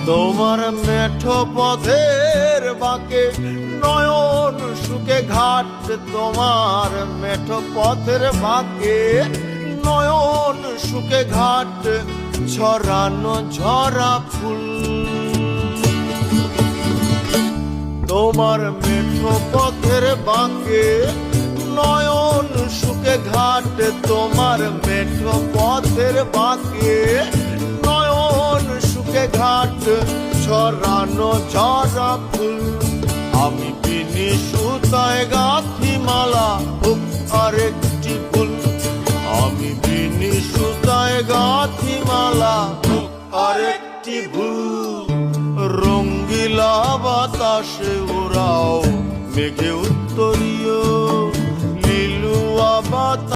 তোমার মেঠো পথের বাঁকে নয়ন সুখে ঘাট, তোমার মেঠো পথের বাঁকে নয়ন সুখে ঘাট, ছড়ানো ঝরা ফুল। তোমার মেঠো পথের বাঁকে নয়ন সুখে ঘাট, তোমার মেঠো পথের বাঁকে নয়ন সুখে ঘাট, ছড়ানো ঝরা ফুল। আমি বিনি সুতায় গাঁথি মালা, হোক আরেকটি ফুল। আমি বিনি সুতায় গাঁথি মালা, হোক আরেকটি ভুল। রঙ্গিলা বাতাসে ওরাও মেঘে উত্তরী